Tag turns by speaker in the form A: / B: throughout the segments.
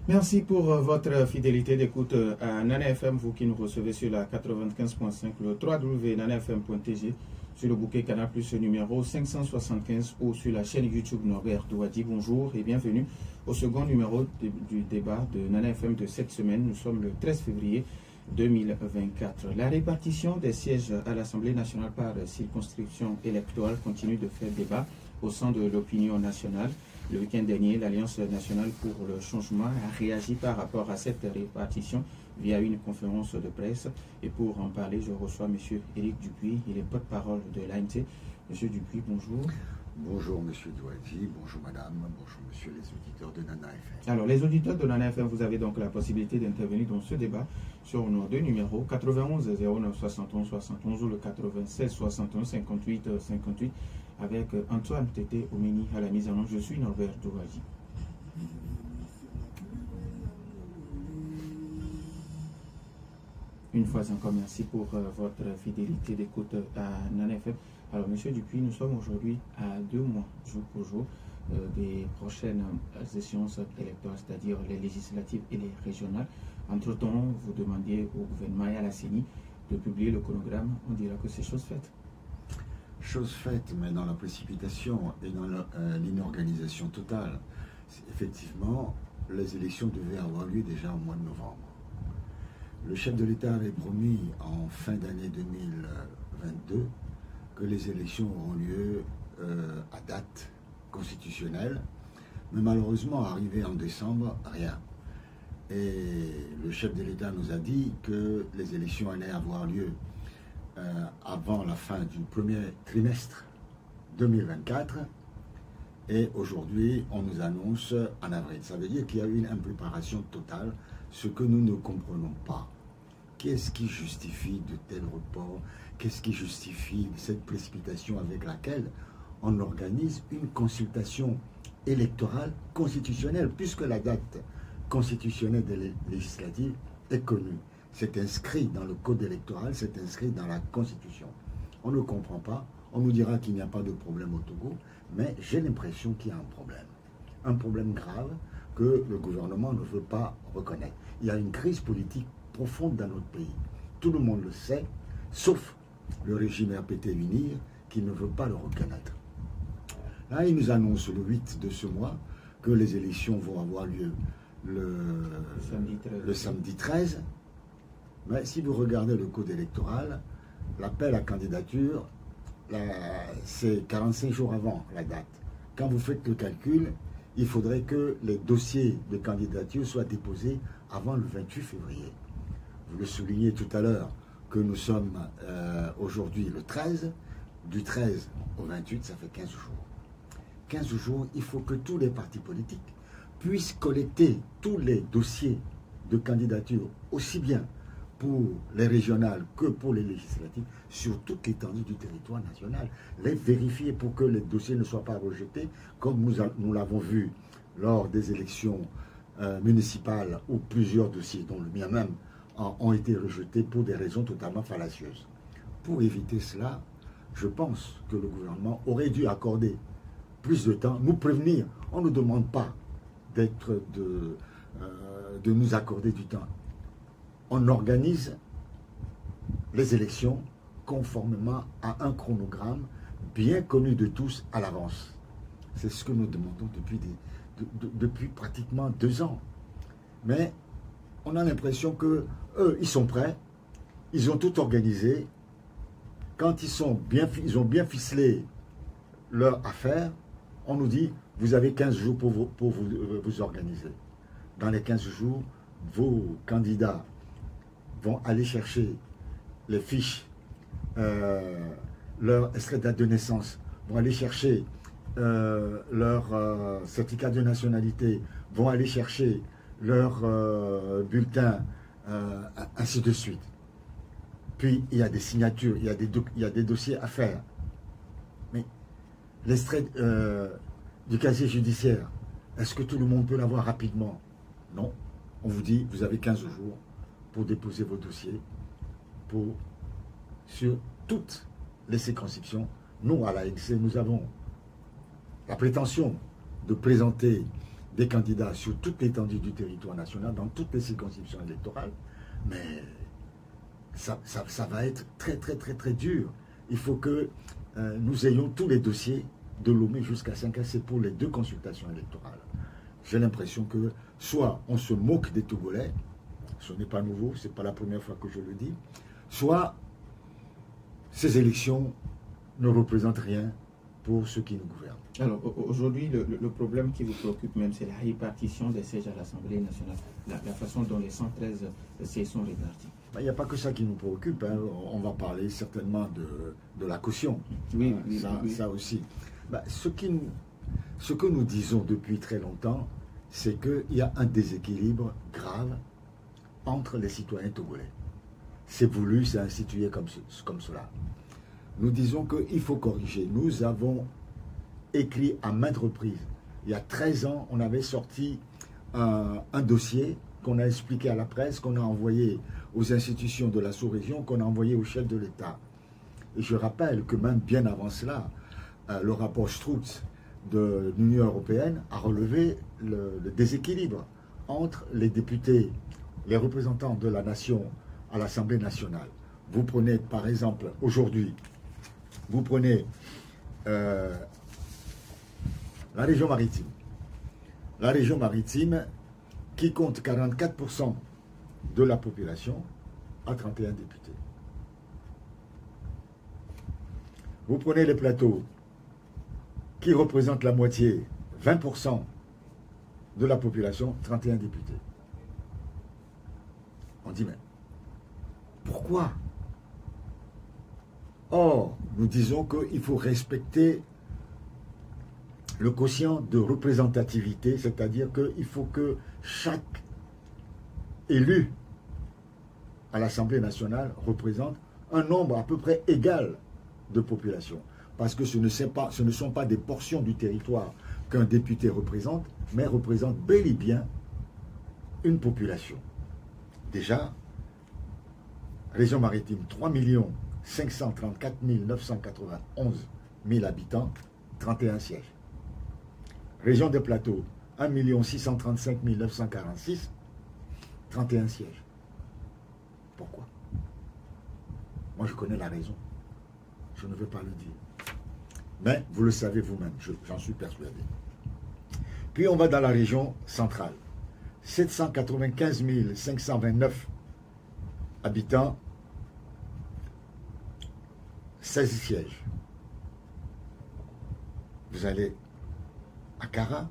A: Merci pour votre fidélité d'écoute à Nana FM, vous qui nous recevez sur la 95.5, le www.nanafm.tg, sur le bouquet Canal Plus numéro 575 ou sur la chaîne YouTube Norbert Douadi. Bonjour et bienvenue au second numéro du débat de Nana FM de cette semaine. Nous sommes le 13 février 2024. La répartition des sièges à l'Assemblée nationale par circonscription électorale continue de faire débat au sein de l'opinion nationale. Le week-end dernier, l'Alliance nationale pour le changement a réagi par rapport à cette répartition via une conférence de presse. Et pour en parler, je reçois M. Éric Dupuis, il est porte-parole de l'ANT. M. Dupuis, bonjour.
B: Bonjour M. Douadi, bonjour Madame, bonjour Monsieur les auditeurs de Nana FM.
A: Alors les auditeurs de Nana FM, vous avez donc la possibilité d'intervenir dans ce débat sur nos deux numéros 91 09 71 71 ou le 96 61 58 58 avec Antoine Tété Omeni à la mise en œuvre. Je suis Norbert Douadi. Une fois encore, merci pour votre fidélité d'écoute à Nana FM. Alors, M. Dupuis, nous sommes aujourd'hui à 2 mois, jour pour jour, des prochaines échéances électorales, c'est-à-dire les législatives et les régionales. Entre-temps, vous demandiez au gouvernement et à la CENI de publier le chronogramme. On dira que c'est chose faite.
B: Chose faite, mais dans la précipitation et dans l'inorganisation totale. Effectivement, les élections devaient avoir lieu déjà au mois de novembre. Le chef de l'État avait promis en fin d'année 2022 que les élections auront lieu à date constitutionnelle, mais malheureusement, arrivé en décembre, rien. Et le chef de l'État nous a dit que les élections allaient avoir lieu avant la fin du premier trimestre 2024, et aujourd'hui, on nous annonce en avril. Ça veut dire qu'il y a eu une impréparation totale, ce que nous ne comprenons pas. Qu'est-ce qui justifie de tels reports? Qu'est-ce qui justifie cette précipitation avec laquelle on organise une consultation électorale constitutionnelle, puisque la date constitutionnelle des législatives est connue. C'est inscrit dans le code électoral, c'est inscrit dans la Constitution. On ne comprend pas, on nous dira qu'il n'y a pas de problème au Togo, mais j'ai l'impression qu'il y a un problème grave que le gouvernement ne veut pas reconnaître. Il y a une crise politique profonde dans notre pays. Tout le monde le sait, sauf le régime RPT UNIR qui ne veut pas le reconnaître. Là, il nous annonce le 8 de ce mois que les élections vont avoir lieu le samedi 13. Mais si vous regardez le code électoral, l'appel à candidature, c'est 45 jours avant la date. Quand vous faites le calcul, il faudrait que les dossiers de candidature soient déposés avant le 28 février. Vous le soulignez tout à l'heure que nous sommes aujourd'hui le 13. Du 13 au 28, ça fait 15 jours. 15 jours, il faut que tous les partis politiques puissent collecter tous les dossiers de candidature, aussi bien pour les régionales que pour les législatives, sur toute l'étendue du territoire national. Les vérifier pour que les dossiers ne soient pas rejetés, comme nous l'avons vu lors des élections municipales, où plusieurs dossiers, dont le mien même, ont été rejetés pour des raisons totalement fallacieuses. Pour éviter cela, je pense que le gouvernement aurait dû accorder plus de temps, nous prévenir. On ne demande pas de nous accorder du temps. On organise les élections conformément à un chronogramme bien connu de tous à l'avance. C'est ce que nous demandons depuis pratiquement 2 ans. Mais on a l'impression que eux, ils sont prêts, ils ont tout organisé. Quand ils ont bien ficelé leur affaire, on nous dit, vous avez 15 jours pour vous organiser. Dans les 15 jours, vos candidats vont aller chercher les fiches, leur extrait de date de naissance, vont aller chercher leur certificat de nationalité, vont aller chercher leur bulletin, ainsi de suite. Puis il y a des signatures, il y a des dossiers à faire. Mais l'extrait du casier judiciaire, est-ce que tout le monde peut l'avoir rapidement? Non. On vous dit, vous avez 15 jours pour déposer vos dossiers sur toutes les circonscriptions. Nous, à l'ANC, nous avons la prétention de présenter des candidats sur toute l'étendue du territoire national, dans toutes les circonscriptions électorales, mais ça va être très, très, très, très dur. Il faut que nous ayons tous les dossiers de Lomé jusqu'à 5 ans, c'est pour les 2 consultations électorales. J'ai l'impression que soit on se moque des Togolais, ce n'est pas nouveau, ce n'est pas la première fois que je le dis, soit ces élections ne représentent rien pour ceux qui nous gouvernent.
A: Alors aujourd'hui, le problème qui vous préoccupe même, c'est la répartition des sièges à l'Assemblée nationale, la façon dont les 113 sièges sont répartis.
B: Il n'y a pas que ça qui nous préoccupe, hein. On va parler certainement de la caution. Oui, ça aussi. Ce que nous disons depuis très longtemps, c'est qu'il y a un déséquilibre grave entre les citoyens togolais. C'est voulu, c'est institué comme cela. Nous disons qu'il faut corriger. Nous avons écrit à maintes reprises. Il y a 13 ans, on avait sorti un dossier qu'on a expliqué à la presse, qu'on a envoyé aux institutions de la sous-région, qu'on a envoyé au chef de l'État. Et je rappelle que même bien avant cela, le rapport Strutz de l'Union européenne a relevé le déséquilibre entre les députés, les représentants de la nation à l'Assemblée nationale. Vous prenez par exemple aujourd'hui, vous prenez la région maritime. La région maritime qui compte 44% de la population a 31 députés. Vous prenez les plateaux qui représentent la moitié, 20% de la population, 31 députés. On dit, mais pourquoi? Or, nous disons qu'il faut respecter le quotient de représentativité, c'est-à-dire qu'il faut que chaque élu à l'Assemblée nationale représente un nombre à peu près égal de population. Parce que ce ne sont pas des portions du territoire qu'un député représente, mais représente bel et bien une population. Déjà, région maritime, 3 534 991 000 habitants, 31 sièges. Région des plateaux, 1 635 946, 31 sièges. Pourquoi? Moi, je connais la raison. Je ne veux pas le dire. Mais vous le savez vous-même, j'en suis persuadé. Puis on va dans la région centrale. 795 529 habitants, 16 sièges. Vous allez à Kara,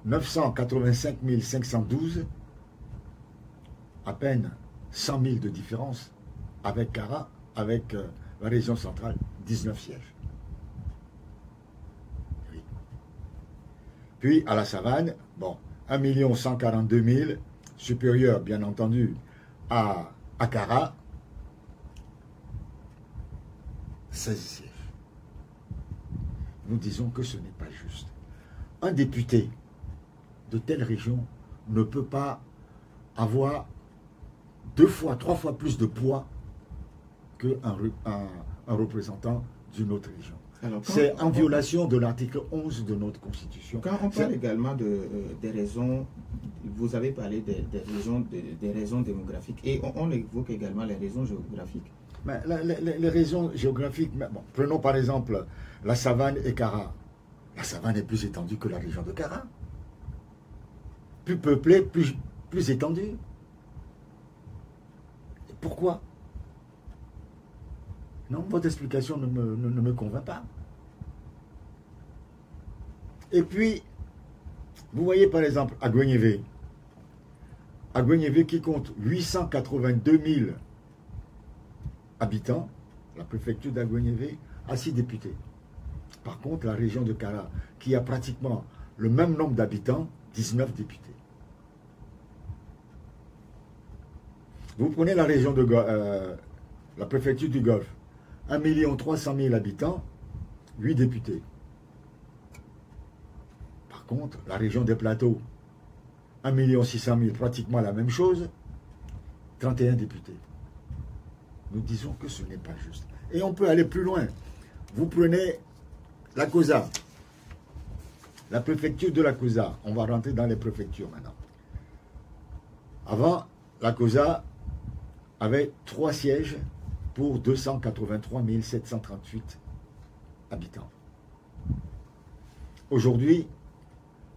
B: 985 512, à peine 100 000 de différence avec Kara, avec la région centrale, 19 sièges. Oui. Puis à la Savane, bon, 1 142 000, supérieur bien entendu à Kara, 16 sièges. Nous disons que ce n'est pas juste. Un député de telle région ne peut pas avoir 2 fois, 3 fois plus de poids qu'un représentant d'une autre région. C'est en violation de l'article 11 de notre Constitution.
A: Quand on parle également des raisons, vous avez parlé des raisons démographiques et on évoque également les raisons géographiques.
B: Mais les raisons géographiques, bon, prenons par exemple la Savane et Kara. La Savane est plus étendue que la région de Kara. Plus peuplée, plus étendue. Pourquoi? Non, votre explication ne me convainc pas. Et puis, vous voyez par exemple à Gwenyeve qui compte 882 000 habitants, la préfecture d'Agwenyeve a 6 députés. Par contre, la région de Kara, qui a pratiquement le même nombre d'habitants, 19 députés. Vous prenez la région de la préfecture du Golfe, 1 300 000 habitants, 8 députés. Par contre, la région des plateaux, 1 600 000, pratiquement la même chose, 31 députés. Nous disons que ce n'est pas juste. Et on peut aller plus loin. Vous prenez la COSA. La préfecture de la COSA, on va rentrer dans les préfectures maintenant. Avant, la COSA avait 3 sièges pour 283 738 habitants. Aujourd'hui,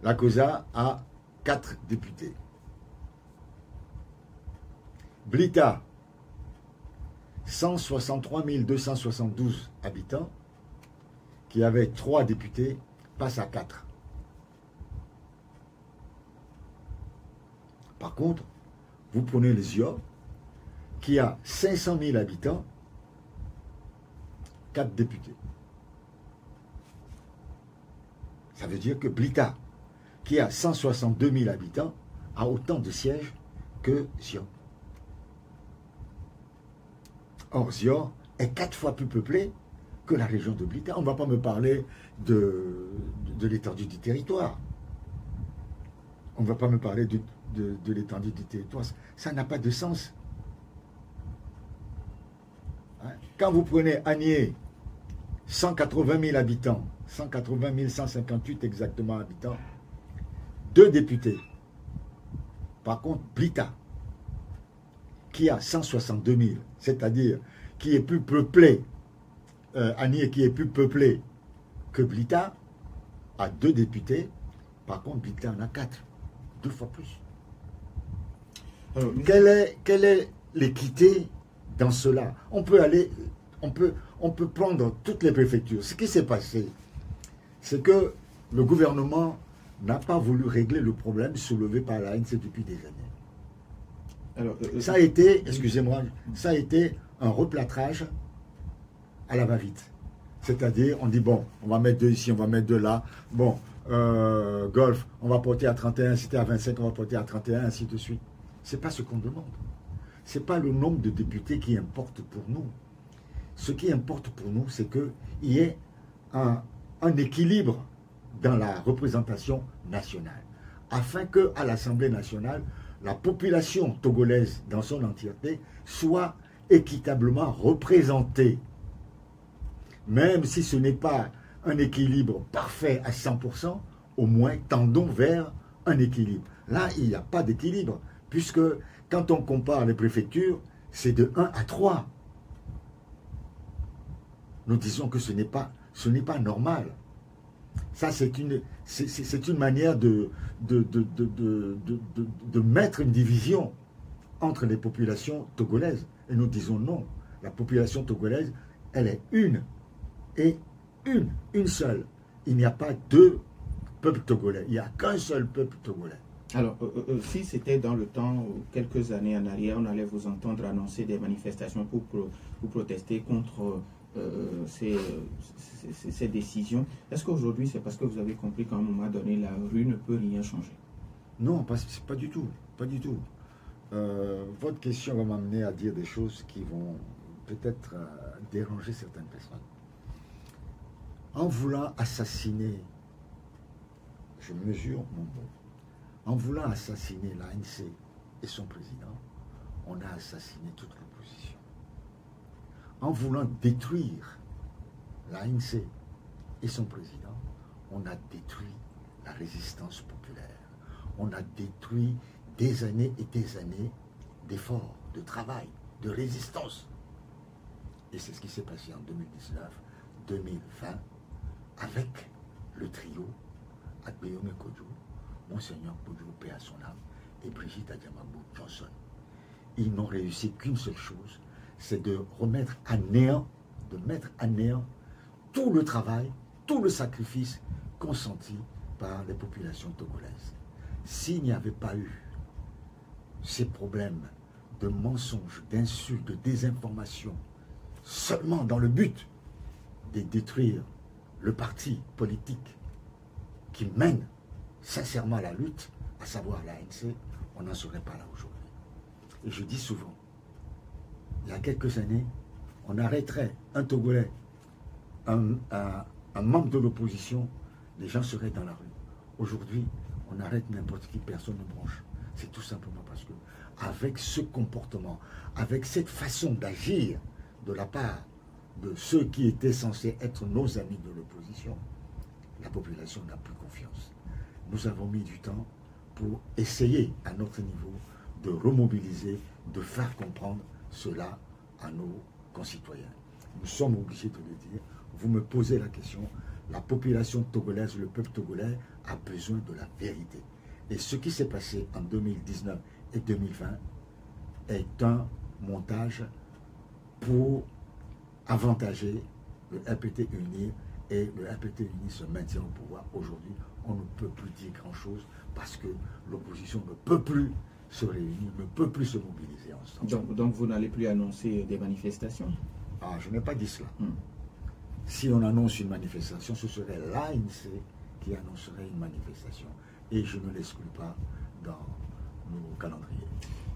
B: la COSA a 4 députés. Blita, 163 272 habitants, qui avait 3 députés, passe à 4. Par contre, vous prenez les Zior, qui a 500 000 habitants, 4 députés. Ça veut dire que Blita, qui a 162 000 habitants, a autant de sièges que Zior. Or, Zior est 4 fois plus peuplé que la région de Blita. On ne va pas me parler de l'étendue du territoire. On ne va pas me parler de l'étendue du territoire. Ça n'a pas de sens. Quand vous prenez Agnier, 180 000 habitants, 180 158 exactement habitants, 2 députés. Par contre, Blita, qui a 162 000, c'est-à-dire qui est plus peuplé, Agnier qui est plus peuplé que Blita, a 2 députés. Par contre, Blita en a 4, 2 fois plus. Alors, quelle est l'équité dans cela? On peut prendre toutes les préfectures. Ce qui s'est passé, c'est que le gouvernement n'a pas voulu régler le problème soulevé par l'ANC depuis des années. Alors, ça a été, excusez-moi, ça a été un replâtrage à la va-vite. C'est-à-dire, on dit, bon, on va mettre 2 ici, on va mettre 2 là. Bon, Golf, on va porter à 31, c'était à 25, on va porter à 31, ainsi de suite. Ce n'est pas ce qu'on demande. Ce n'est pas le nombre de députés qui importe pour nous. Ce qui importe pour nous, c'est qu'il y ait un équilibre dans la représentation nationale, afin qu'à l'Assemblée nationale, la population togolaise dans son entièreté soit équitablement représentée. Même si ce n'est pas un équilibre parfait à 100%, au moins tendons vers un équilibre. Là, il n'y a pas d'équilibre, puisque quand on compare les préfectures, c'est de 1 à 3. Nous disons que ce n'est pas normal. Ça, c'est une manière de mettre une division entre les populations togolaises. Et nous disons non. La population togolaise, elle est une seule. Il n'y a pas 2 peuples togolais. Il n'y a qu'un seul peuple togolais.
A: Alors, si c'était dans le temps, quelques années en arrière, on allait vous entendre annoncer des manifestations pour protester contre ces décisions. Est-ce qu'aujourd'hui, c'est parce que vous avez compris qu'à un moment donné, la rue ne peut rien changer?
B: Non, pas du tout. Pas du tout. Votre question va m'amener à dire des choses qui vont peut-être déranger certaines personnes. En voulant assassiner, je mesure mon mot, en voulant assassiner l'ANC et son président, on a assassiné toute l'opposition. En voulant détruire l'ANC et son président, on a détruit la résistance populaire. On a détruit des années et des années d'efforts, de travail, de résistance. Et c'est ce qui s'est passé en 2019-2020 avec le trio Agbeyome Kodjo, Monseigneur Kodjo, paix à son âme, et Brigitte Adiamabou Johnson. Ils n'ont réussi qu'une seule chose, c'est de remettre à néant, tout le travail, tout le sacrifice consenti par les populations togolaises. S'il n'y avait pas eu ces problèmes de mensonges, d'insultes, de désinformation, seulement dans le but de détruire le parti politique qui mène sincèrement la lutte, à savoir l'ANC, on n'en serait pas là aujourd'hui. Et je dis souvent, il y a quelques années, on arrêterait un Togolais, un membre de l'opposition, les gens seraient dans la rue. Aujourd'hui, on arrête n'importe qui, personne ne branche. C'est tout simplement parce que, avec ce comportement, avec cette façon d'agir de la part de ceux qui étaient censés être nos amis de l'opposition, la population n'a plus confiance. Nous avons mis du temps pour essayer, à notre niveau, de remobiliser, de faire comprendre cela à nos concitoyens. Nous sommes obligés de le dire. Vous me posez la question, la population togolaise, le peuple togolais a besoin de la vérité. Et ce qui s'est passé en 2019 et 2020 est un montage pour avantager le RPT uni, et le RPT uni se maintient au pouvoir. Aujourd'hui, on ne peut plus dire grand-chose parce que l'opposition ne peut plus se réunir, ne peut plus se mobiliser ensemble.
A: Donc vous n'allez plus annoncer des manifestations?
B: Ah, je n'ai pas dit cela. Si on annonce une manifestation, ce serait l'ANC qui annoncerait une manifestation. Et je ne l'exclus pas dans nos calendriers.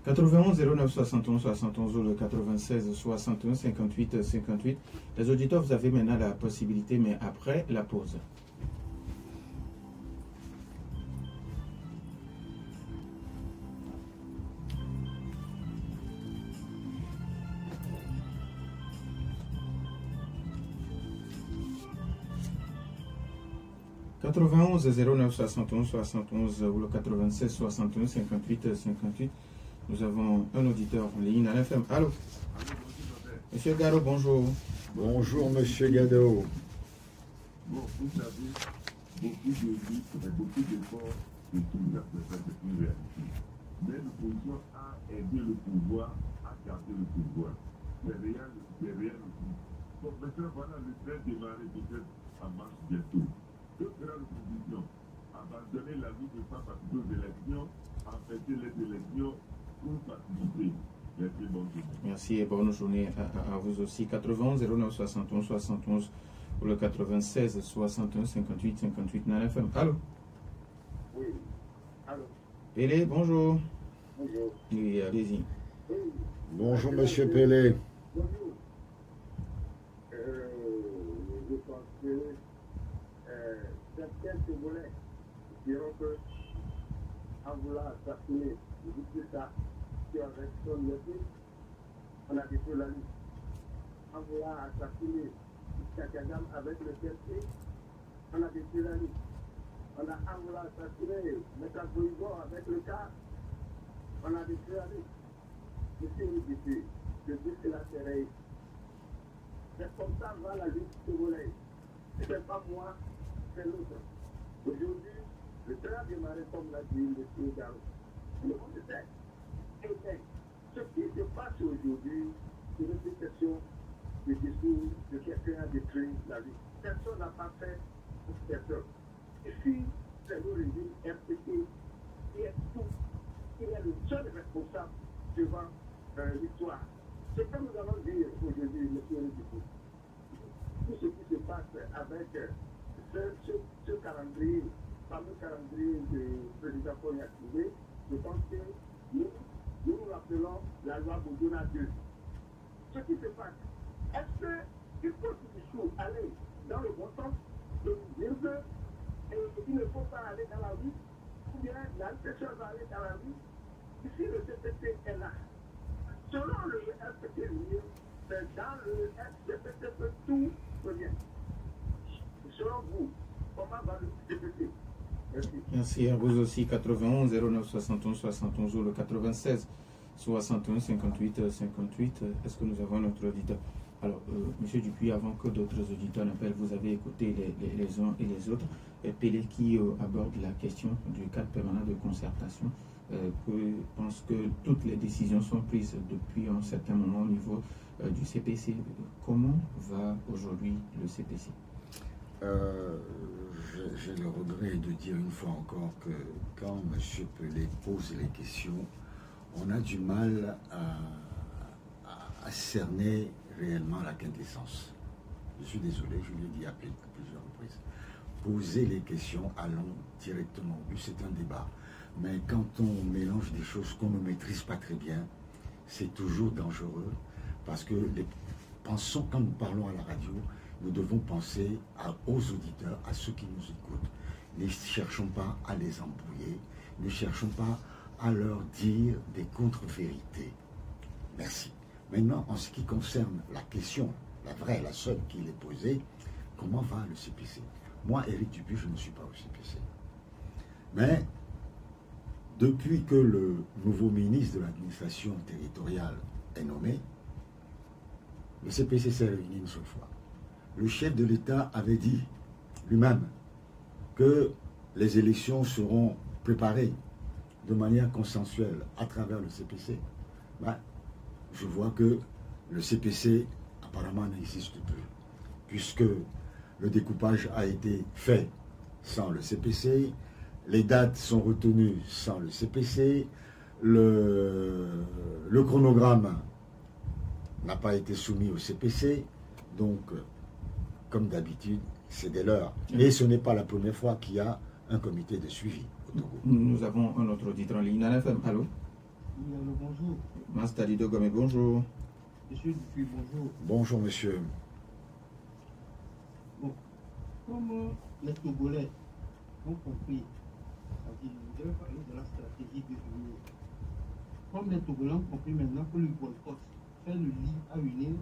A: 91 09 71 71 ou le 96 61 58 58. Les auditeurs, vous avez maintenant la possibilité, mais après la pause. « 91 09 71 71 ou le 96 61 58 58. Nous avons un auditeur en ligne à l'FM. Allô? Monsieur Gado, bonjour.
B: Bonjour, monsieur Gado.
C: Bon, vous savez, beaucoup de luttes, beaucoup d'efforts, c'est une réalité. Mais l'opposition a aidé le pouvoir à garder le pouvoir. Mais rien aussi. Donc maintenant, voilà, le train démarré peut-être en mars bientôt. Que fera l'opposition? Abandonner la vie de pas participer aux élections, empêcher les élections pour participer. Merci, bonne journée.
A: Merci et bonne journée à vous aussi. 91 09 71 71 pour le 96 61 58 58 Nana FM. Allô?
D: Oui. Allô?
A: Pélé, bonjour.
D: Bonjour.
A: Oui, allez-y.
D: Oui.
B: Bonjour, monsieur Pélé.
D: Bonjour. Je pense que certains Togolais diront que, en voulant assassiner, je dis plus ça, qui en reste son métier, on a détruit la lutte. En voulant assassiner Kakagam avec le TFC, on a détruit la lutte. On a en voulant assassiner Metaboigo avec le cas, on a détruit la lutte. Monsieur le député, je dis que la terre, c'est comme ça va la lutte togolaise. Ce n'est pas moi, c'est l'autre. Aujourd'hui, le train a démarré comme l'a dit M. Garo. Le monde sait. Et ce qui se passe aujourd'hui, c'est une question de discours de quelqu'un a détruit la vie. Personne n'a pas fait pour personne. Ici, c'est le régime RPT qui est tout, qui est le seul responsable devant l'histoire. Ce que nous allons dire aujourd'hui, M. le député, tout ce qui se passe avec ce calendrier, fameux calendrier du président Paul Yacoubé, je pense que nous l'appelons la loi Boudona 2. Ce qui se passe, est-ce qu'il faut toujours aller dans le bon sens de dire qu'il ne faut pas aller dans la rue, ou bien la personne va aller dans la rue? Ici, le CPT est là. Selon le RPT, c'est dans le CPT que tout revient. Selon vous, comment va le CPT? Merci.
A: Merci à vous aussi. 91 09 71 71 ou le 96 61 58 58. Est-ce que nous avons notre auditeur? Alors, Monsieur Dupuis, avant que d'autres auditeurs n'appellent, vous avez écouté les uns et les autres. Pélé qui aborde la question du cadre permanent de concertation, pense que toutes les décisions sont prises depuis un certain moment au niveau du CPC. Comment va aujourd'hui le CPC?
B: J'ai le regret de dire une fois encore que quand M. Pelé pose les questions, on a du mal à cerner réellement la quintessence. Je suis désolé, je l'ai dit à plusieurs reprises. Poser les questions, allons directement au but, c'est un débat. Mais quand on mélange des choses qu'on ne maîtrise pas très bien, c'est toujours dangereux parce que pensons, quand nous parlons à la radio, nous devons penser aux auditeurs, à ceux qui nous écoutent. Ne cherchons pas à les embrouiller, ne cherchons pas à leur dire des contre-vérités. Merci. Maintenant, en ce qui concerne la question, la vraie, la seule qui est posée, comment va le CPC? Moi, Éric Dupuis, je ne suis pas au CPC. Mais, depuis que le nouveau ministre de l'administration territoriale est nommé, le CPC s'est réuni une seule fois. Le chef de l'État avait dit lui-même que les élections seront préparées de manière consensuelle à travers le CPC. Ben, je vois que le CPC apparemment n'existe plus, puisque le découpage a été fait sans le CPC, les dates sont retenues sans le CPC, le chronogramme n'a pas été soumis au CPC, donc, comme d'habitude, c'est des leurs. Et ce n'est pas la première fois qu'il y a un comité de suivi au Togo.
A: Nous avons un autre auditeur en ligne. Nana FM, allô?
E: Oui, allô, bonjour.
A: Mastadi Dogome, bonjour.
E: Monsieur Dupuis, bonjour.
B: Bonjour, monsieur.
E: Bon, comme les Togolais ont compris, je vais parler de la stratégie de l'Union. Comme les Togolais ont compris maintenant que le boycott fait le lit à unir,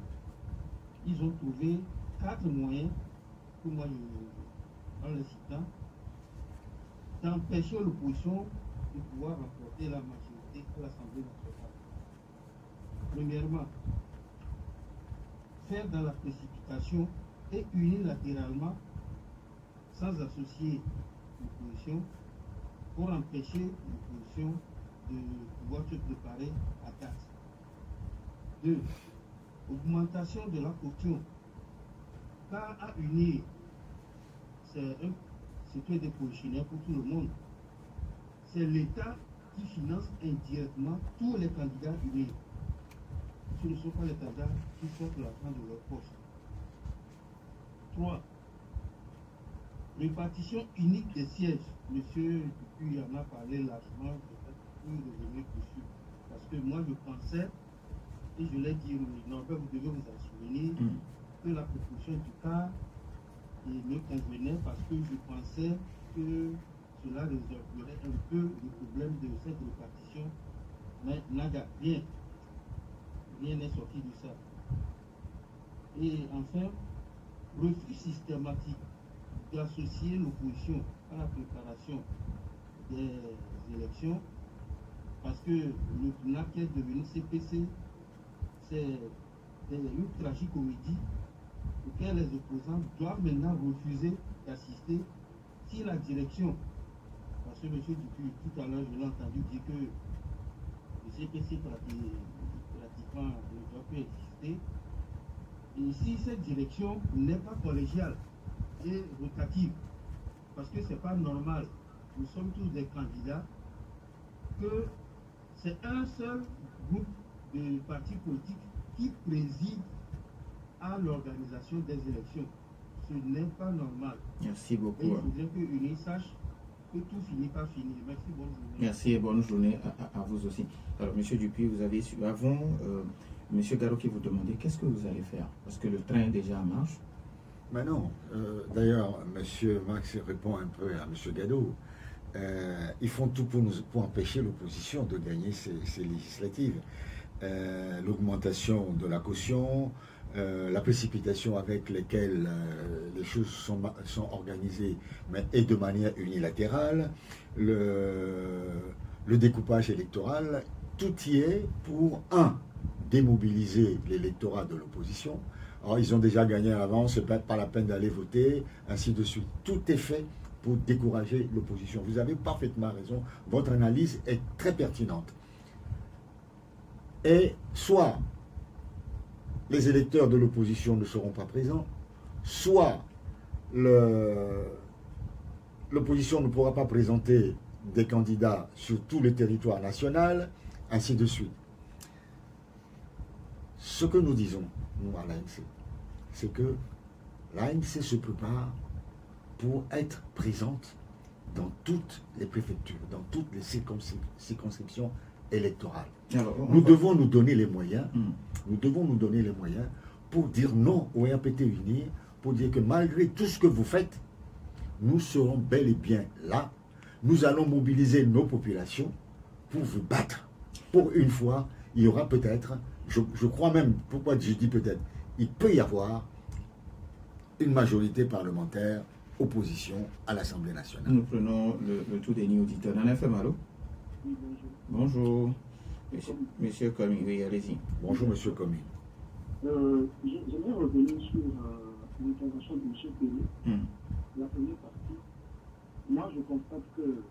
E: ils ont trouvé 4 moyens, pour moi, en les citant, d'empêcher l'opposition de pouvoir remporter la majorité à l'Assemblée nationale. Premièrement, faire dans la précipitation et unilatéralement, sans associer l'opposition, pour empêcher l'opposition de pouvoir se préparer à 4. 2. Augmentation de la caution. Car à unir, c'est un dépositionnaire pour tout le monde. C'est l'État qui finance indirectement tous les candidats unis. Ce ne sont pas les candidats qui sortent l'argent de leur poche. 3. Répartition unique des sièges. Monsieur Dupuis en a parlé largement, je vais revenir dessus. Parce que moi je pensais, et je l'ai dit, Norbert, vous devez vous en souvenir, que la proposition du cas me convenait parce que je pensais que cela résolverait un peu le problème de cette répartition. Mais nada, rien. Rien n'est sorti de ça. Et enfin, refus systématique d'associer l'opposition à la préparation des élections, parce que le plan qui est devenu CPC, c'est une tragicomédie auquel les opposants doivent maintenant refuser d'assister si la direction, parce que M. Dupuis, tout à l'heure, je l'ai entendu dire que le CPC pratiquement ne doit plus exister, et si cette direction n'est pas collégiale et rotative, parce que ce n'est pas normal, nous sommes tous des candidats, que c'est un seul groupe de partis politiques qui préside à l'organisation des élections. Ce n'est pas normal.
A: Merci beaucoup.
E: Et il faudrait que l'UNI sache que tout finit par finir. Merci, bonne journée.
A: Merci et bonne journée à vous aussi. Alors, M. Dupuis, vous avez su, avant, M. Garot qui vous demandait qu'est-ce que vous allez faire, parce que le train est déjà en marche.
B: Mais non, d'ailleurs, M. Max répond un peu à M. Gadot. Ils font tout pour empêcher l'opposition de gagner ces législatives. L'augmentation de la caution, la précipitation avec laquelle les choses sont organisées, mais et de manière unilatérale, le découpage électoral, tout y est pour, démobiliser l'électorat de l'opposition. Alors, ils ont déjà gagné à l'avance, ce n'est pas la peine d'aller voter, ainsi de suite. Tout est fait pour décourager l'opposition. Vous avez parfaitement raison, votre analyse est très pertinente. Et soit les électeurs de l'opposition ne seront pas présents, soit l'opposition ne pourra pas présenter des candidats sur tout le territoire national, ainsi de suite. Ce que nous disons, nous, à l'ANC, c'est que l'ANC se prépare pour être présente dans toutes les préfectures, dans toutes les circonscriptions électorales.
A: Alors,
B: nous devons nous donner les moyens, nous devons nous donner les moyens pour dire non au RPT Unir, pour dire que malgré tout ce que vous faites, nous serons bel et bien là, nous allons mobiliser nos populations pour vous battre. Pour une fois, il y aura peut-être, je crois même, pourquoi je dis peut-être, il peut y avoir une majorité parlementaire opposition à l'Assemblée nationale.
A: Nous prenons le tout dernier auditeur. Nana FM, allô?
D: Oui, bonjour.
A: Bonjour. Monsieur Komi, oui, allez-y.
B: Bonjour, monsieur Komi.
D: J'aimerais revenir sur l'intervention de M. Pérez. La première partie. Moi, je constate que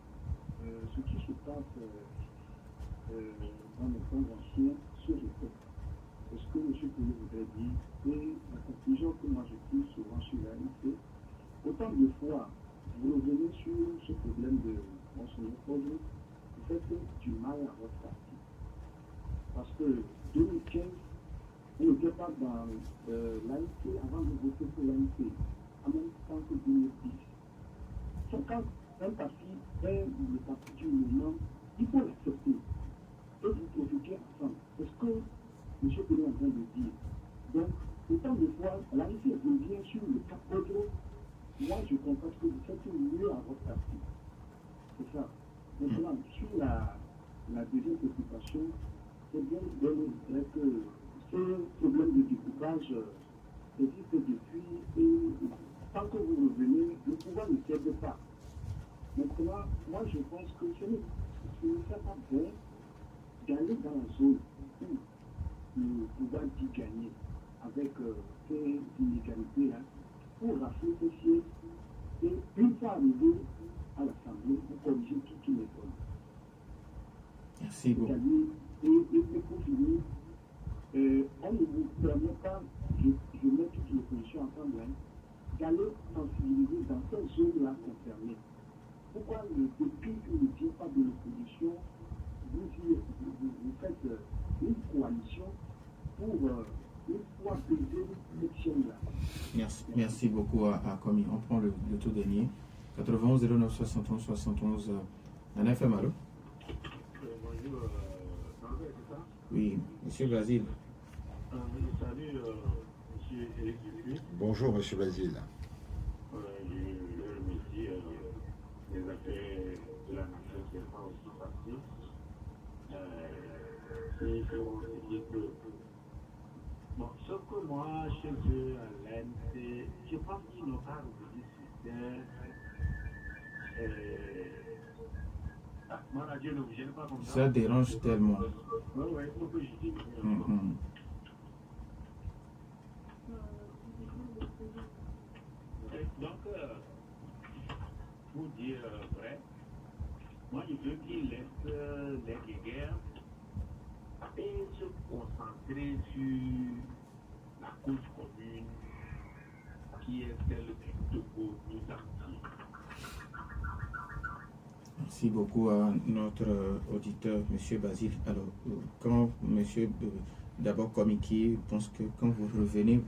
D: ce qui se passe dans les conventions se répète. C'est ce que M. Pérez voudrait dire. Et la conclusion que moi je tire souvent sur la l'ANC, autant de fois, vous revenez sur ce problème de Monseigneur Pauvre, vous faites du mal à votre parti. Parce que 2015, vous n'étiez pas dans l'ANC avant de voter pour l'ANC, en même temps que 2010. Donc, quand un parti est le parti du mouvement, il faut l'accepter. Et vous profitez ensemble. C'est ce que M. Pérez est en train de dire. Donc, autant de fois, l'ANC revient sur le cap autre. Moi, je constate que vous faites mieux à votre parti. C'est ça. Maintenant, sur la deuxième préoccupation, c'est bien de dire que ce problème de découpage existe depuis et tant que vous revenez, le pouvoir ne cède pas. Maintenant, moi, je pense que ce n'est pas bon d'aller dans la zone où le pouvoir dit gagner avec ces inégalités-là pour rafler ces sièges et une fois arrivé à l'Assemblée pour corriger toutes les problèmes.
A: Merci beaucoup.
D: Et pour finir, on ne vous permet pas, je mets toute l'opposition ensemble, d'aller sensibiliser dans cette zone-là concernée. Pourquoi depuis que vous ne dites pas de l'opposition, vous faites une coalition pour une fois baiser cette chaîne-là?
A: Merci beaucoup à Komi. On prend le tout dernier. 91 09 71 71 en FM, allô?
F: Bonjour, c'est ça?
A: Oui, monsieur Basile.
F: Salut, monsieur Éric Dupuis.
B: Bonjour, monsieur Basile.
F: Je remercie les affaires de la nation qui n'est pas aussi facile. Il faut dire que, bon, sauf que moi, chez eux, à l'ANC, je pense qu'ils n'ont pas revu sur ma radio ne vous gêne pas comme ça.
A: Ça dérange tellement.
F: Oui, il faut que je dise. Donc, pour dire vrai, moi je veux qu'ils laissent les guerres et se concentrer sur la cause commune qui est celle de nous entiers.
A: Merci beaucoup à notre auditeur, M. Basile. Alors, quand M. d'abord Komiki pense que quand vous revenez,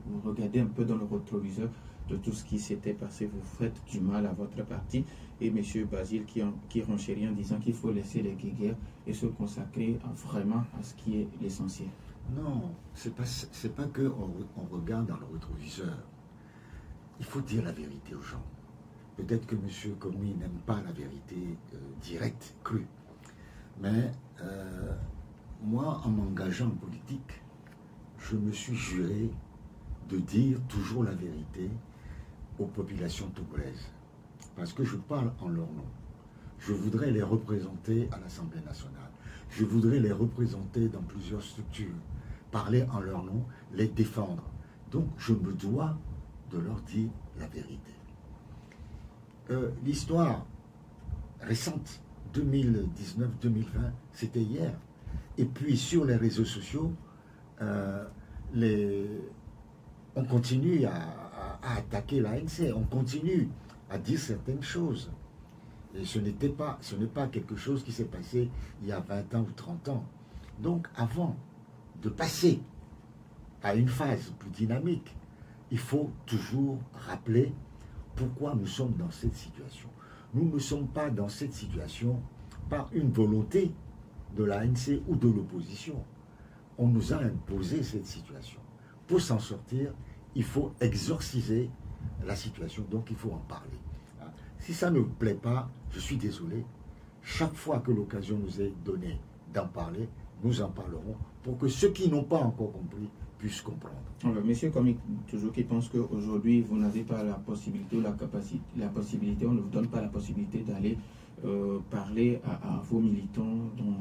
A: vous regardez un peu dans le rétroviseur de tout ce qui s'était passé, vous faites du mal à votre parti. Et M. Basile qui renchérit en disant qu'il faut laisser les guéguerres et se consacrer vraiment à ce qui est l'essentiel.
B: Non, c'est pas que on regarde dans le rétroviseur. Il faut dire la vérité aux gens. Peut-être que M. Komi n'aime pas la vérité directe, crue. Mais moi, en m'engageant en politique, je me suis juré de dire toujours la vérité aux populations togolaises. Parce que je parle en leur nom. Je voudrais les représenter à l'Assemblée nationale. Je voudrais les représenter dans plusieurs structures. Parler en leur nom, les défendre. Donc, je me dois de leur dire la vérité. L'histoire récente, 2019-2020, c'était hier. Et puis, sur les réseaux sociaux, on continue à attaquer l'ANC, on continue à dire certaines choses. Et ce n'est pas quelque chose qui s'est passé il y a 20 ans ou 30 ans. Donc, avant de passer à une phase plus dynamique, il faut toujours rappeler pourquoi nous sommes dans cette situation. Nous ne sommes pas dans cette situation par une volonté de l'ANC ou de l'opposition. On nous a imposé cette situation. Pour s'en sortir, il faut exorciser la situation, donc il faut en parler. Si ça ne vous plaît pas, je suis désolé. Chaque fois que l'occasion nous est donnée d'en parler, nous en parlerons pour que ceux qui n'ont pas encore compris puissent comprendre.
A: Alors, monsieur Komik, toujours qui pense qu'aujourd'hui, vous n'avez pas la possibilité ou la possibilité, on ne vous donne pas la possibilité d'aller parler à vos militants dans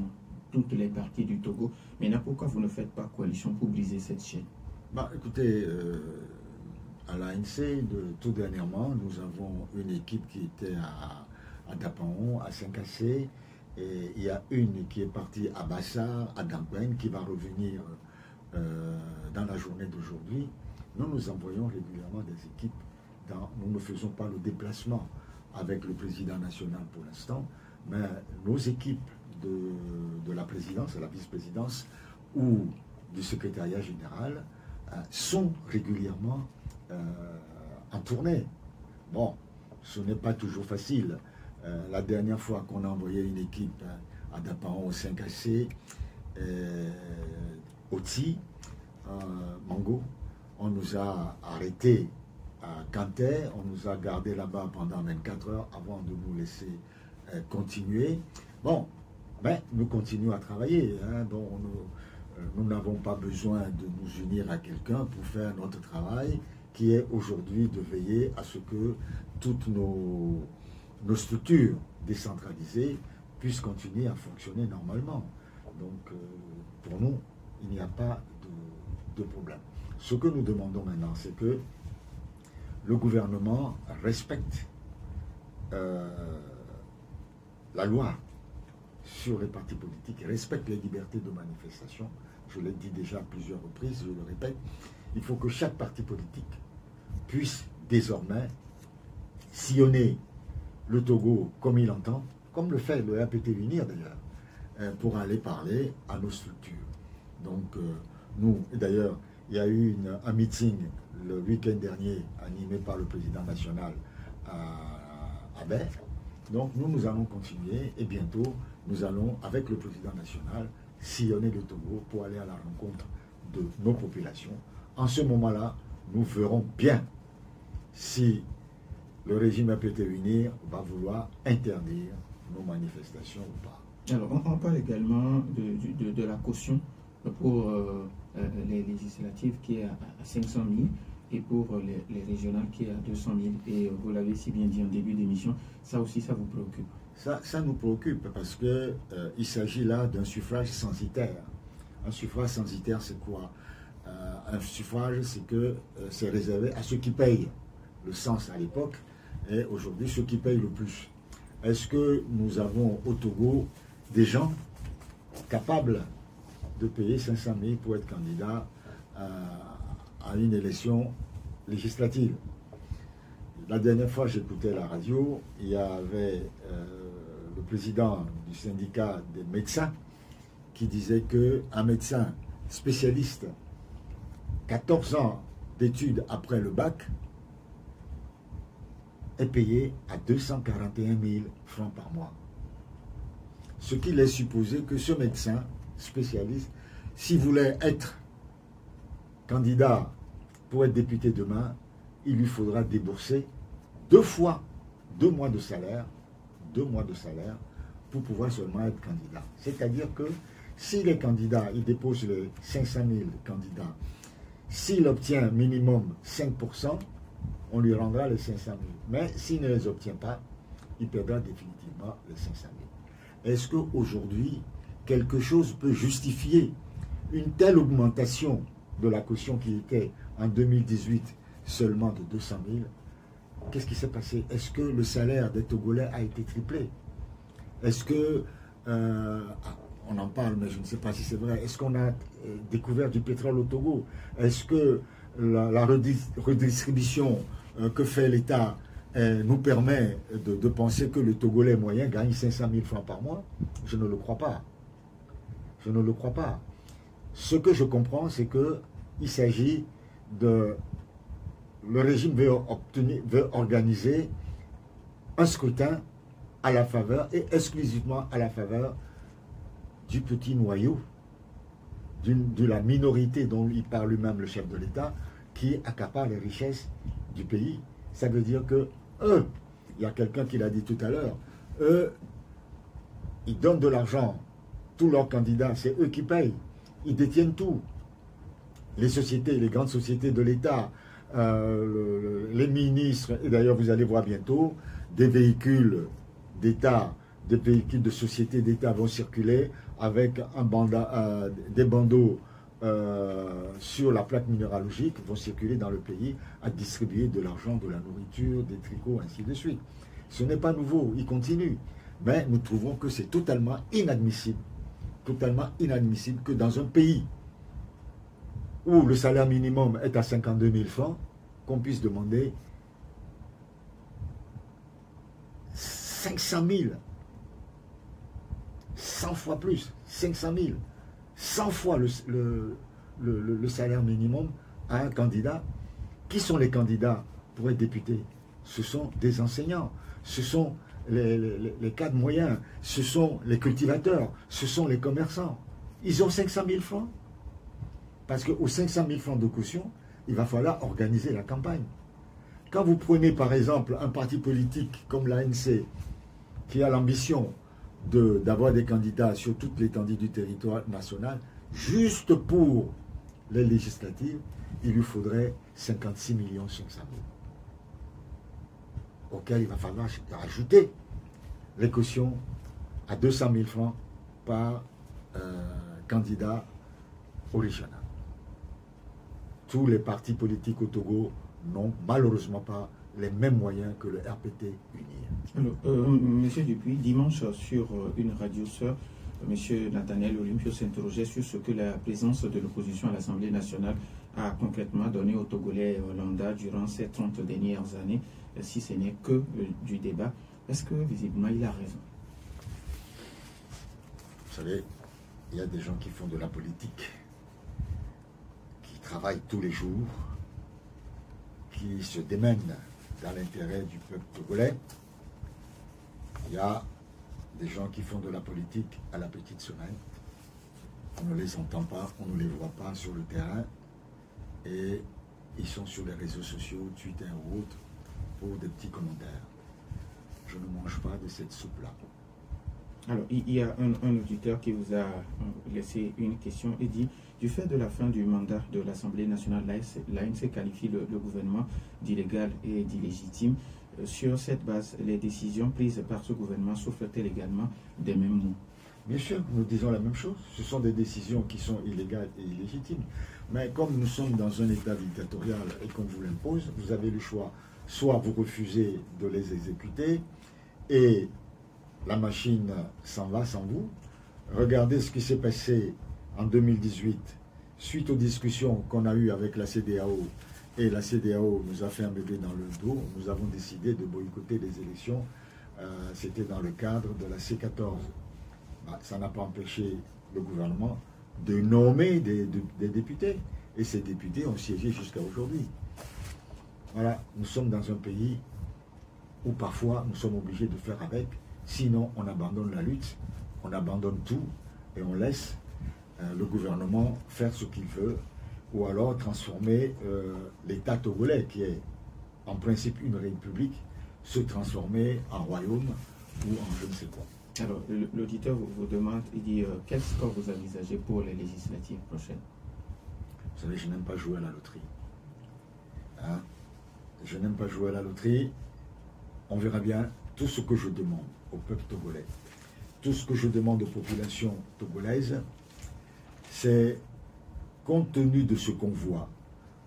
A: toutes les parties du Togo. Maintenant, pourquoi vous ne faites pas coalition pour briser cette chaîne?
B: Écoutez, à l'ANC, tout dernièrement, nous avons une équipe qui était à Dapaon, à Saint-Cassé, et il y a une qui est partie à Bassar, à Dampwen, qui va revenir dans la journée d'aujourd'hui. Nous envoyons régulièrement des équipes. Nous ne faisons pas le déplacement avec le président national pour l'instant, mais nos équipes de la présidence, de la vice-présidence ou du secrétariat général sont régulièrement en tournée. Bon, ce n'est pas toujours facile. La dernière fois qu'on a envoyé une équipe à Dapaon, au 5AC, Oti, Mango, on nous a arrêtés à Kanté, on nous a gardés là-bas pendant 24 heures avant de nous laisser continuer. Bon, mais nous continuons à travailler. Hein, donc nous n'avons pas besoin de nous unir à quelqu'un pour faire notre travail, qui est aujourd'hui de veiller à ce que toutes nos structures décentralisées puissent continuer à fonctionner normalement. Donc, pour nous, il n'y a pas de problème. Ce que nous demandons maintenant, c'est que le gouvernement respecte la loi sur les partis politiques, respecte les libertés de manifestation. Je l'ai dit déjà à plusieurs reprises, je le répète. Il faut que chaque parti politique puisse désormais sillonner le Togo comme il entend, comme le fait le RPT Unir d'ailleurs, pour aller parler à nos structures. Donc nous, d'ailleurs, il y a eu un meeting le week-end dernier animé par le président national à Baie. Donc nous allons continuer et bientôt nous allons, avec le président national, sillonner le Togo pour aller à la rencontre de nos populations. En ce moment-là, nous verrons bien si le régime RPT Unir va vouloir interdire nos manifestations ou pas.
A: Alors, on parle également de la caution pour les législatives qui est à 500 000 et pour les régionales qui est à 200 000. Et vous l'avez si bien dit en début d'émission, ça aussi, ça vous préoccupe?
B: Ça nous préoccupe parce qu'il s'agit là d'un suffrage censitaire. Un suffrage censitaire, c'est quoi? Un suffrage, c'est que c'est réservé à ceux qui payent le cens à l'époque et aujourd'hui ceux qui payent le plus. Est-ce que nous avons au Togo des gens capables de payer 500 000 pour être candidat à une élection législative? La dernière fois, j'écoutais la radio, il y avait le président du syndicat des médecins qui disait qu'un médecin spécialiste, 14 ans d'études après le bac, est payé à 241 000 francs par mois. Ce qui laisse supposer que ce médecin spécialiste, s'il voulait être candidat pour être député demain, il lui faudra débourser 2 mois de salaire pour pouvoir seulement être candidat. C'est-à-dire que s'il est candidat, il dépose les 500 000 candidats. S'il obtient minimum 5%, on lui rendra les 500 000. Mais s'il ne les obtient pas, il perdra définitivement les 500 000. Est-ce qu'aujourd'hui, quelque chose peut justifier une telle augmentation de la caution qui était en 2018 seulement de 200 000? Qu'est-ce qui s'est passé? Est-ce que le salaire des Togolais a été triplé? Est-ce que, on en parle, mais je ne sais pas si c'est vrai, est-ce qu'on a découvert du pétrole au Togo? Est-ce que la redistribution que fait l'État nous permet de penser que le Togolais moyen gagne 500 000 francs par mois? Je ne le crois pas. Je ne le crois pas. Ce que je comprends, c'est qu'il s'agit de... Le régime veut organiser un scrutin à la faveur et exclusivement à la faveur du petit noyau, de la minorité dont il parle lui-même le chef de l'État, qui accapare les richesses du pays. Ça veut dire que eux, il y a quelqu'un qui l'a dit tout à l'heure, eux, ils donnent de l'argent tous leurs candidats, c'est eux qui payent. Ils détiennent tout. Les sociétés, les grandes sociétés de l'État, les ministres, et d'ailleurs vous allez voir bientôt, des véhicules d'État, des véhicules de sociétés d'État vont circuler avec des bandeaux sur la plaque minéralogique, vont circuler dans le pays à distribuer de l'argent, de la nourriture, des tricots, ainsi de suite. Ce n'est pas nouveau, il continue. Mais nous trouvons que c'est totalement inadmissible que dans un pays où le salaire minimum est à 52 000 francs, qu'on puisse demander 500 000, 100 fois plus, 500 000, 100 fois le salaire minimum à un candidat. Qui sont les candidats pour être députés? Ce sont des enseignants, ce sont les cadres moyens, ce sont les cultivateurs, ce sont les commerçants. Ils ont 500 000 francs. Parce qu'aux 500 000 francs de caution, il va falloir organiser la campagne. Quand vous prenez par exemple un parti politique comme l'ANC, qui a l'ambition d'avoir des candidats sur toute l'étendue du territoire national, juste pour les législatives, il lui faudrait 56 500 000. Auquel il va falloir rajouter les cautions à 200 000 francs par candidat au régional. Tous les partis politiques au Togo n'ont malheureusement pas les mêmes moyens que le RPT Unir.
A: Alors, Monsieur Dupuis, dimanche sur une radio sœur, Monsieur Nathaniel Olympio s'interrogeait sur ce que la présence de l'opposition à l'Assemblée nationale a concrètement donné aux Togolais lambda durant ces 30 dernières années, si ce n'est que du débat. Est-ce que visiblement il a raison?
B: Vous savez, il y a des gens qui font de la politique, qui travaillent tous les jours, qui se démènent dans l'intérêt du peuple togolais. Il y a des gens qui font de la politique à la petite semaine. On ne les entend pas, on ne les voit pas sur le terrain. Et ils sont sur les réseaux sociaux, Twitter ou autres, pour des petits commentaires. Je ne mange pas de cette soupe-là.
A: Alors, il y a un auditeur qui vous a laissé une question et dit: du fait de la fin du mandat de l'Assemblée nationale, l'ANC qualifie le gouvernement d'illégal et d'illégitime. Sur cette base, les décisions prises par ce gouvernement souffrent-elles également des mêmes mots?
B: Bien sûr, nous disons la même chose. Ce sont des décisions qui sont illégales et illégitimes. Mais comme nous sommes dans un État dictatorial et qu'on vous l'impose, vous avez le choix. Soit vous refusez de les exécuter et la machine s'en va sans vous. Regardez ce qui s'est passé en 2018 suite aux discussions qu'on a eues avec la CEDEAO. Et la CEDEAO nous a fait un bébé dans le dos. Nous avons décidé de boycotter les élections. C'était dans le cadre de la C14. Ça n'a pas empêché le gouvernement de nommer des députés. Et ces députés ont siégé jusqu'à aujourd'hui. Voilà, nous sommes dans un pays où parfois nous sommes obligés de faire avec. Sinon, on abandonne la lutte, on abandonne tout et on laisse le gouvernement faire ce qu'il veut, ou alors transformer l'État togolais, qui est en principe une république, se transformer en royaume ou en je ne sais quoi.
A: Alors, l'auditeur vous demande, il dit, quel score vous envisagez pour les législatives prochaines?
B: Vous savez, je n'aime pas jouer à la loterie. Hein? Je n'aime pas jouer à la loterie. On verra bien. Tout ce que je demande au peuple togolais, tout ce que je demande aux populations togolaises, c'est, compte tenu de ce qu'on voit,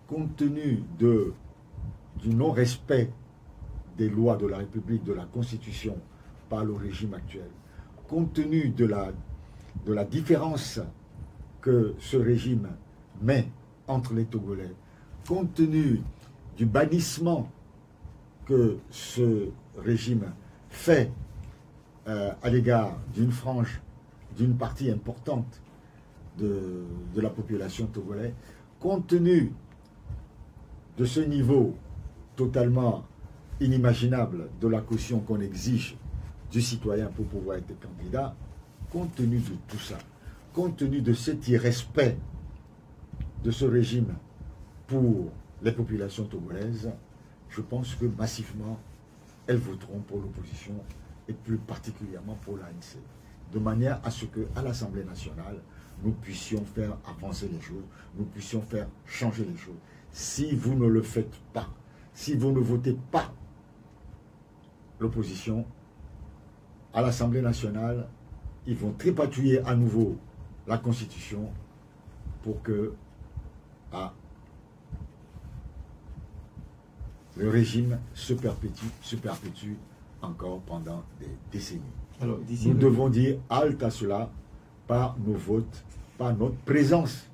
B: compte tenu du non-respect des lois de la République, de la Constitution par le régime actuel, compte tenu de la différence que ce régime met entre les Togolais, compte tenu du bannissement que ce régime fait à l'égard d'une frange, d'une partie importante de la population togolaise, compte tenu de ce niveau totalement inimaginable de la caution qu'on exige du citoyen pour pouvoir être candidat, compte tenu de tout ça, compte tenu de cet irrespect de ce régime pour les populations togolaises, je pense que massivement, elles voteront pour l'opposition et plus particulièrement pour l'ANC. de manière à ce qu'à l'Assemblée nationale, nous puissions faire avancer les choses, nous puissions faire changer les choses. Si vous ne le faites pas, si vous ne votez pas l'opposition, à l'Assemblée nationale, ils vont tripatouiller à nouveau la Constitution pour que le régime se perpétue encore pendant des décennies. Alors, nous devons dire halte à cela par nos votes, par notre présence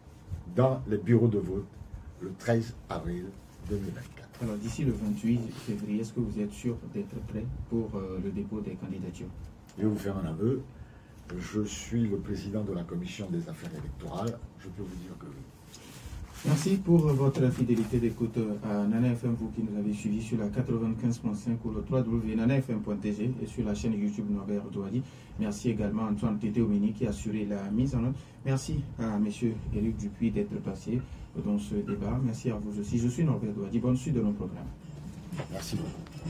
B: dans les bureaux de vote le 13 avril 2024.
A: Alors, d'ici le 28 février, est-ce que vous êtes sûr d'être prêt pour le dépôt des candidatures?
B: Je vais vous faire un aveu. Je suis le président de la commission des affaires électorales. Je peux vous dire que oui.
A: Merci pour votre fidélité d'écoute à Nana FM, vous qui nous avez suivis sur la 95.5 ou le www.nanafm.tg et sur la chaîne YouTube Norbert Douadi. Merci également à Antoine Tété-Omini qui a assuré la mise en œuvre. Merci à M. Éric Dupuis d'être passé dans ce débat. Merci à vous aussi. Je suis Norbert Douadi. Bonne suite de nos programmes.
B: Merci beaucoup.